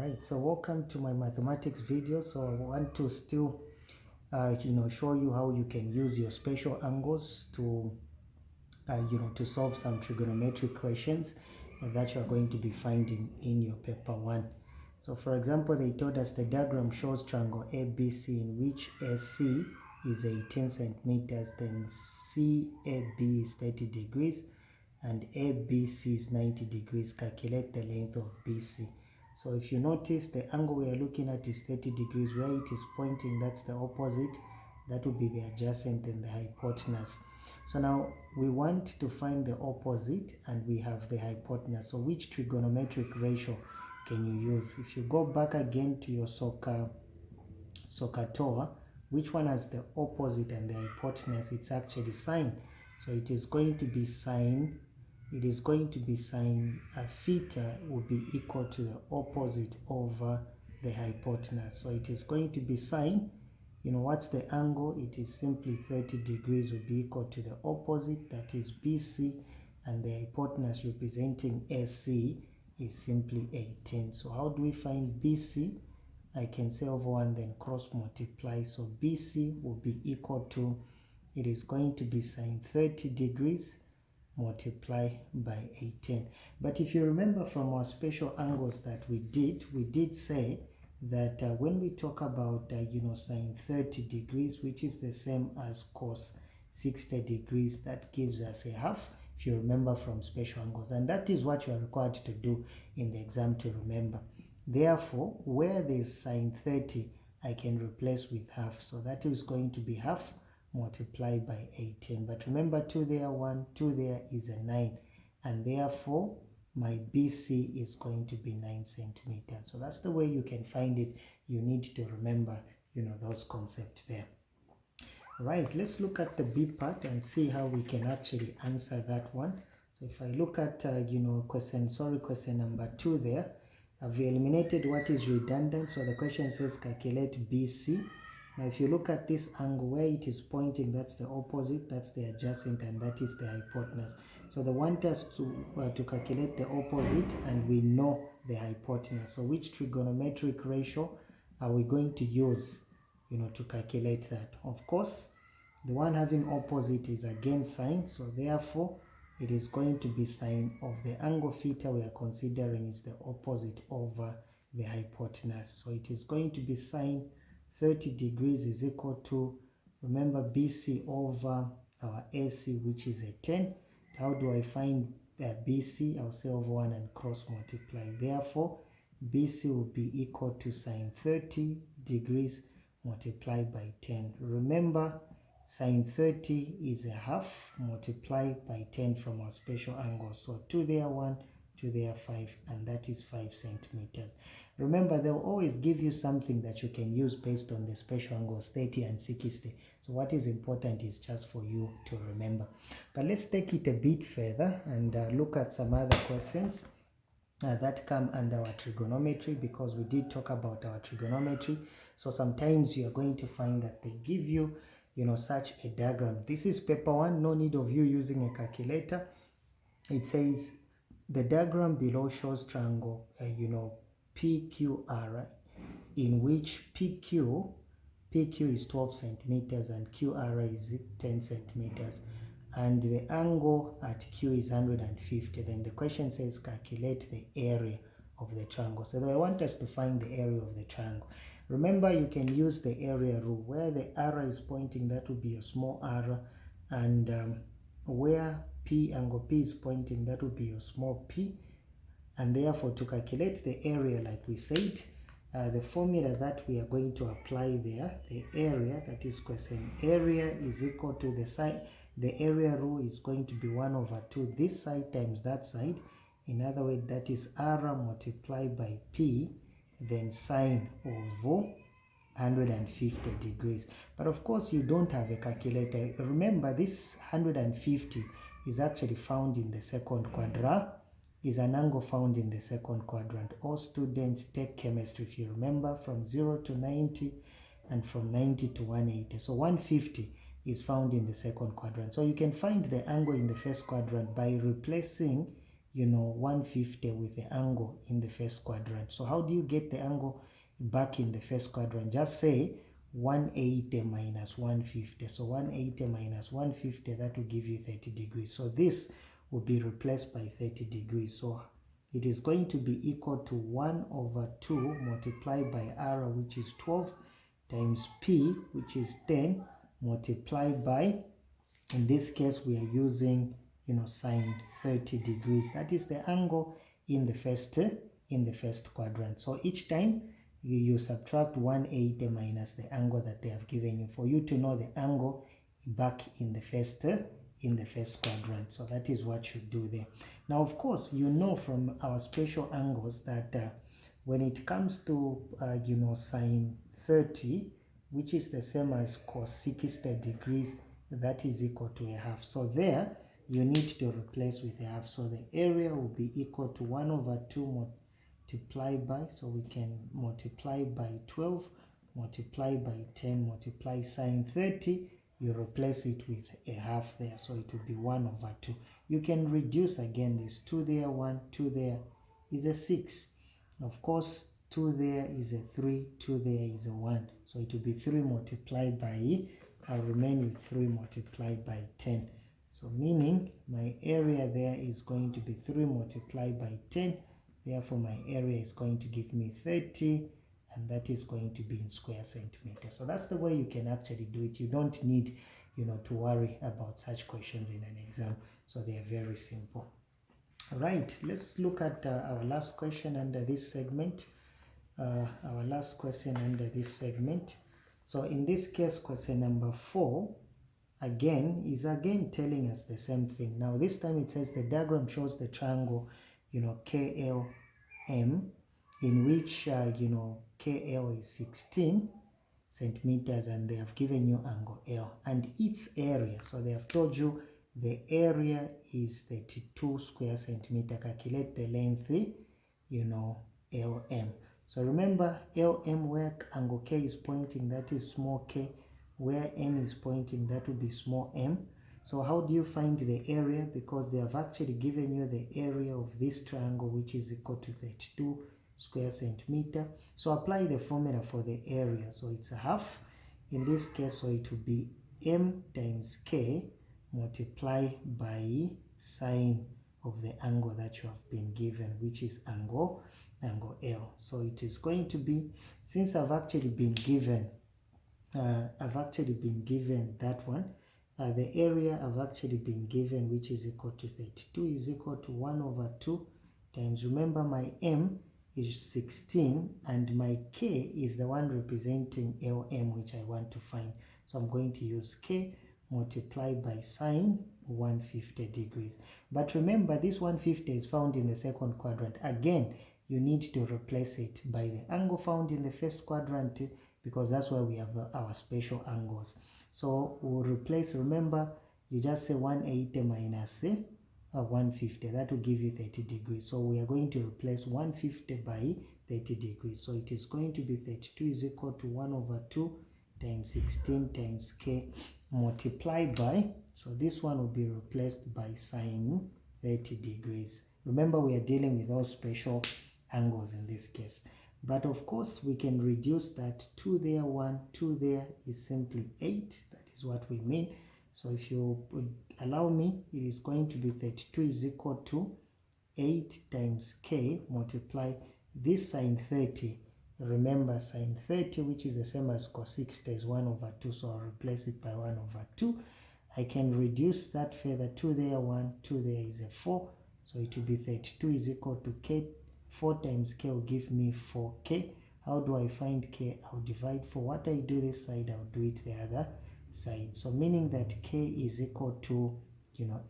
Alright, so welcome to my mathematics video. So I want to still show you how you can use your special angles to to solve some trigonometric questions that you're going to be finding in your paper 1. So for example, they told us the diagram shows triangle ABC in which AC is 18 centimeters, then CAB is 30 degrees and ABC is 90 degrees. Calculate the length of BC. So if you notice, the angle we are looking at is 30 degrees. Where it is pointing, that's the opposite. That would be the adjacent and the hypotenuse. So now we want to find the opposite and we have the hypotenuse. So which trigonometric ratio can you use? If you go back again to your SOHCAHTOA, which one has the opposite and the hypotenuse? It's actually sine. So it is going to be sine. It is going to be sine theta will be equal to the opposite over the hypotenuse. So it is going to be sine. What's the angle? It is simply 30 degrees will be equal to the opposite, that is BC, and the hypotenuse representing AC is simply 18. So how do we find BC? I can say over 1 then cross multiply. So BC will be equal to, it is going to be sine 30 degrees multiply by 18. But if you remember from our special angles that we did say that when we talk about sine 30 degrees, which is the same as cos 60 degrees, that gives us a half, if you remember from special angles, and that is what you are required to do in the exam to remember. Therefore, where there is sine 30, I can replace with half, so that is going to be half multiplied by 18. But remember, 2 there, 1, 2 there is a 9, and therefore my BC is going to be 9 centimeters. So that's the way you can find it. You need to remember those concepts there. Right, let's look at the B part and see how we can actually answer that one. So if I look at question number 2 there, I've eliminated what is redundant. So the question says calculate BC. Now if you look at this angle, where it is pointing, that's the opposite, that's the adjacent, and that is the hypotenuse. So they want us to calculate the opposite, and we know the hypotenuse. So which trigonometric ratio are we going to use to calculate that? Of course, the one having opposite is again sine, so therefore it is going to be sine of the angle theta we are considering is the opposite over the hypotenuse. So it is going to be sine 30 degrees is equal to, remember, BC over our AC, which is a 10. How do I find BC? I'll say over 1 and cross multiply. Therefore, BC will be equal to sine 30 degrees multiplied by 10. Remember, sine 30 is a half multiplied by 10 from our special angle. So 2 there, 1, 2 there, 5, and that is 5 centimeters. Remember, they'll always give you something that you can use based on the special angles 30 and 60. So what is important is just for you to remember. But let's take it a bit further and look at some other questions that come under our trigonometry, because we did talk about our trigonometry. So sometimes you are going to find that they give you such a diagram. This is paper 1, no need of you using a calculator. It says the diagram below shows triangle PQR, in which PQ is 12 centimeters and QR is 10 centimeters, and the angle at Q is 150. Then the question says calculate the area of the triangle. So they want us to find the area of the triangle. Remember, you can use the area rule. Where the arrow is pointing, that would be a small r, and where angle P is pointing, that would be your small p. And therefore, to calculate the area, like we said, the formula that we are going to apply there, the area, that is question area, is equal to the side. The area rule is going to be 1 over 2 this side times that side. In other words, that is r multiplied by p, then sine over 150 degrees. But of course, you don't have a calculator. Remember, this 150 is actually found in the second quadrant. Is an angle found in the second quadrant. All students take chemistry, if you remember, from 0 to 90 and from 90 to 180. So 150 is found in the second quadrant. So you can find the angle in the first quadrant by replacing 150 with the angle in the first quadrant. So how do you get the angle back in the first quadrant? Just say 180 minus 150. So 180 minus 150, that will give you 30 degrees. So this will be replaced by 30 degrees. So it is going to be equal to 1 over 2 multiplied by r, which is 12, times p, which is 10, multiplied by, in this case we are using sine 30 degrees. That is the angle in the first quadrant. So each time you subtract 180 minus the angle that they have given you for you to know the angle back in the first quadrant. So that is what you do there. Now of course from our special angles that when it comes to sine 30, which is the same as cos 60 degrees, that is equal to a half. So there you need to replace with a half. So the area will be equal to 1 over 2 multiplied by, so we can multiply by 12, multiply by 10, multiply sine 30, you replace it with a half there, so it will be 1 over 2. You can reduce again this 2 there, 1, 2 there is a 6. Of course 2 there is a 3, 2 there is a 1. So it will be 3 multiplied by, I'll remain with 3 multiplied by 10. So meaning my area there is going to be 3 multiplied by 10. Therefore my area is going to give me 30, and that is going to be in square centimeters. So that's the way you can actually do it. You don't need to worry about such questions in an exam. So they are very simple. All right, let's look at our last question under this segment. Our last question under this segment. So in this case, question number 4 is again telling us the same thing. Now this time it says the diagram shows the triangle KLM, in which KL is 16 centimeters and they have given you angle L and its area. So they have told you the area is 32 square centimeter. Calculate the length LM. So remember LM, where angle K is pointing, that is small k. Where M is pointing, that will be small m. So how do you find the area? Because they have actually given you the area of this triangle, which is equal to 32 square centimeter. So apply the formula for the area. So it's a half in this case, so it will be m times k multiplied by sine of the angle that you have been given, which is angle L. So it is going to be, since I've actually been given that one, the area I've actually been given, which is equal to 32, is equal to 1 over 2 times, remember my m is 16 and my k is the one representing LM, which I want to find. So I'm going to use k multiplied by sine 150 degrees. But remember, this 150 is found in the second quadrant. Again, you need to replace it by the angle found in the first quadrant, because that's where we have our special angles. So we'll replace, remember, you just say 180 minus 150, that will give you 30 degrees. So we are going to replace 150 by 30 degrees. So it is going to be 32 is equal to 1 over 2 times 16 times k multiplied by, so this one will be replaced by sine 30 degrees. Remember, we are dealing with those special angles in this case. But of course we can reduce that. 2 there, 1, 2 there is simply 8. That is what we mean. So if you would allow me, it is going to be 32 is equal to 8 times k multiply this sine 30. Remember, sine 30, which is the same as cos 60, is 1 over 2. So I'll replace it by 1 over 2. I can reduce that further. 2 there, 1, 2 there is a 4. So it will be 32 is equal to k. 4 times k will give me 4k. How do I find k? I'll divide 4. What I do this side, I'll do it the other side. So meaning that k is equal to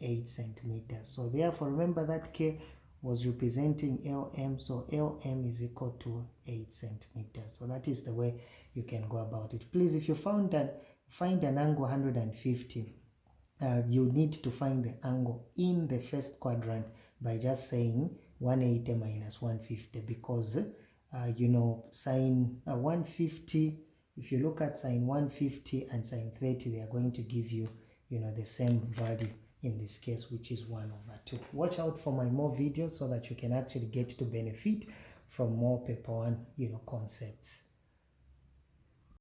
8 centimeters. So therefore, remember that k was representing LM, so LM is equal to 8 centimeters. So that is the way you can go about it. Please, if you find an angle 150, you need to find the angle in the first quadrant by just saying 180 minus 150, because sine 150, if you look at sine 150 and sine 30, they are going to give you the same value. in this case, which is 1/2. Watch out for my more videos so that you can actually get to benefit from more paper 1 concepts.